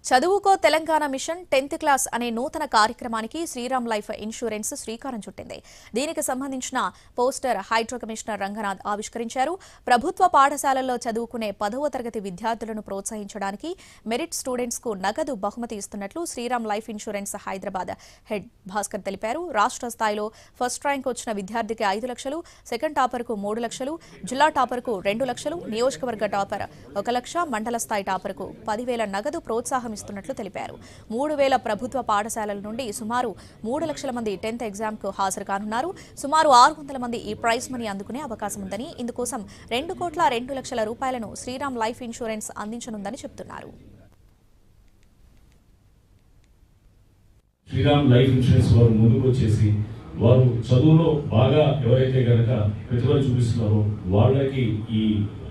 చదువుకో Telangana machine 10th class అనే నూతన కార్యక్రమానికి శ్రీరామ్ లైఫ్ ఇన్సూరెన్స్ శ్రీకారం చుట్టింది. దీనికి సంబంధించిన పోస్టర్ హైడ్రా కమిషనర్ రంగనాథ్ ఆవిష్కరించారు. ప్రభుత్వ పాఠశాలల్లో చదువుకునే 10వ తరగతి విద్యార్థులను ప్రోత్సహించడానికి మెరిట్ స్టూడెంట్స్ కు నగదు బహుమతి ఇస్తున్నట్లు Shriram life insurance Hyderabad head Bhaskar తెలిపారు. రాష్ట్ర స్థాయిలో ఫస్ట్ ర్యాంక్ వచ్చిన విద్యార్థికి 5 లక్షలు, సెకండ్ టాపర్ కు 3 లక్షలు, జిల్లా టాపర్ కు 2 లక్షలు, నియోజకవర్గ టాపర్ 1 లక్ష, మండల స్థాయి టాపర్ కు 10,000 నగదు ప్రోత్సాహం ఇస్తున్నట్లు తెలిపారు. 3,000 ప్రభుత్వ పాఠశాలల నుండి సుమారు 3 లక్షల మంది 10th ఎగ్జామ్ కు హాజరు కానున్నారు. సుమారు 600 మంది ఈ ప్రైజ్ మనీ అందుకునే అవకాశం ఉందని, ఇందుకోసం 2,02,00,000 రూపాయలను శ్రీరామ్ లైఫ్ ఇన్సూరెన్స్ అందించనుందని చెబుతున్నారు. శ్రీరామ్ లైఫ్ ఇన్సూరెన్స్ వారు ముందుకు వచ్చేసి వారు చదువులో బాగా ఎవరైతే కనుక ప్రతిభ చూపిస్తున్నారో వాళ్ళకి ఈ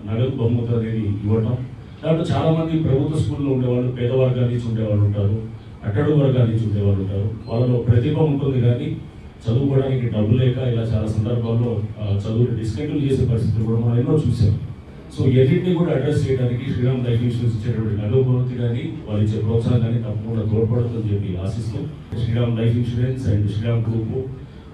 నగదు బహుమతి అనేది ఇవ్వటం. దాంట్లో చాలా మంది ప్రభుత్వ స్కూల్లో ఉండేవాళ్ళు, పేద వర్గాల నుంచి ఉండేవాళ్ళు ఉంటారు, అట్టడుగు వర్గాల నుంచి ఉండేవాళ్ళు ఉంటారు. వాళ్ళలో ప్రతిభ ఉంటుంది కానీ చదువుకోవడానికి డబ్బు లేక ఇలా చాలా సందర్భాల్లో చదువుని డిస్కంటిన్యూ చేసే పరిస్థితులు కూడా మనం ఎన్నో చూసాం. సో ఎన్నింటినీ కూడా అడ్రస్ చేయడానికి శ్రీరామ్ లైఫ్ ఇన్సూరెన్స్ ఇచ్చేటువంటి నగదు బహుమతి కానీ వాళ్ళు ఇచ్చే ప్రోత్సాహం కానీ తప్పకుండా తోడ్పడుతుందని చెప్పి ఆశిస్తూ Shriram life insurance and Shriram group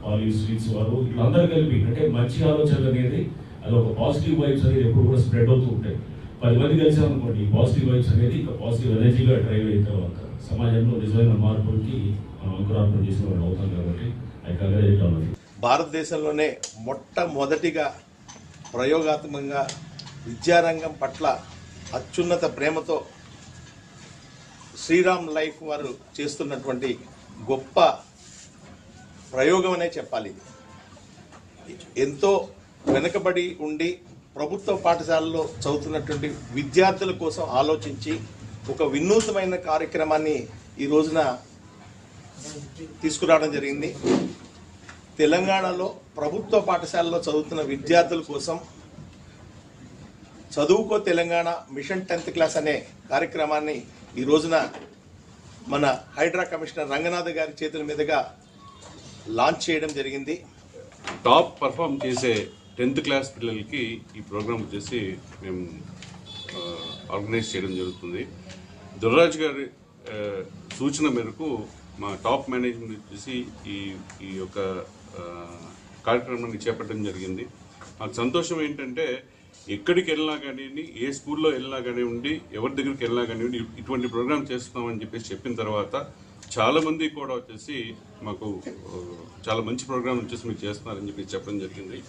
వాళ్ళు స్వీట్స్ వారు ఇట్లా అందరూ కలిపి అంటే మంచి ఆలోచనలు అనేది అది ఒక పాజిటివ్ వైబ్స్ అనేది ఎప్పుడు కూడా స్ప్రెడ్ అవుతూ ఉంటాయి. 10 మంది కలిసామనుకోండి, పాజిటివ్ వైబ్స్ అనేది ఇంకా పాజిటివ్ ఎనర్జీగా డ్రైవ్ అయిన తర్వాత సమాజంలో నిజమైన మార్పులకి మనం అంకురార్పణ చేసిన వాళ్ళు అవుతాం. కాబట్టి భారతదేశంలోనే మొట్టమొదటిగా ప్రయోగాత్మకంగా విద్యారంగం పట్ల అత్యున్నత ప్రేమతో శ్రీరామ్ లైఫ్ వారు చేస్తున్నటువంటి గొప్ప ప్రయోగం అనే చెప్పాలి. ఎంతో వెనుకబడి ఉండి ప్రభుత్వ పాఠశాలలో చదువుతున్నటువంటి విద్యార్థుల కోసం ఆలోచించి ఒక వినూత్నమైన కార్యక్రమాన్ని ఈ రోజున తీసుకురావడం జరిగింది. తెలంగాణలో ప్రభుత్వ పాఠశాలలో చదువుతున్న విద్యార్థుల కోసం చదువుకో తెలంగాణ మిషన్ 10th క్లాస్ అనే కార్యక్రమాన్ని ఈ రోజున మన హైడ్రా కమిషనర్ రంగనాథ్ గారి చేతుల మీదుగా లాంచ్ చేయడం జరిగింది. టాప్ పర్ఫామ్ చేసే 10th క్లాస్ పిల్లలకి ఈ ప్రోగ్రామ్ వచ్చేసి మేము ఆర్గనైజ్ చేయడం జరుగుతుంది. దుర్రాజ్ గారి సూచన మేరకు మా టాప్ మేనేజ్మెంట్ వచ్చేసి ఈ యొక్క కార్యక్రమాన్ని చేపట్టడం జరిగింది. నాకు సంతోషం ఏంటంటే ఎక్కడికి వెళ్ళినా కానివ్వండి, ఏ స్కూల్లో వెళ్ళినా కానివ్వండి, ఎవరి దగ్గరికి వెళ్ళినా కానివ్వండి, ఇటువంటి ప్రోగ్రామ్ చేస్తున్నామని చెప్పిన తర్వాత చాలామంది కూడా వచ్చేసి మాకు చాలా మంచి ప్రోగ్రామ్ వచ్చేసి మీరు చేస్తున్నారని చెప్పి చెప్పడం జరిగింది.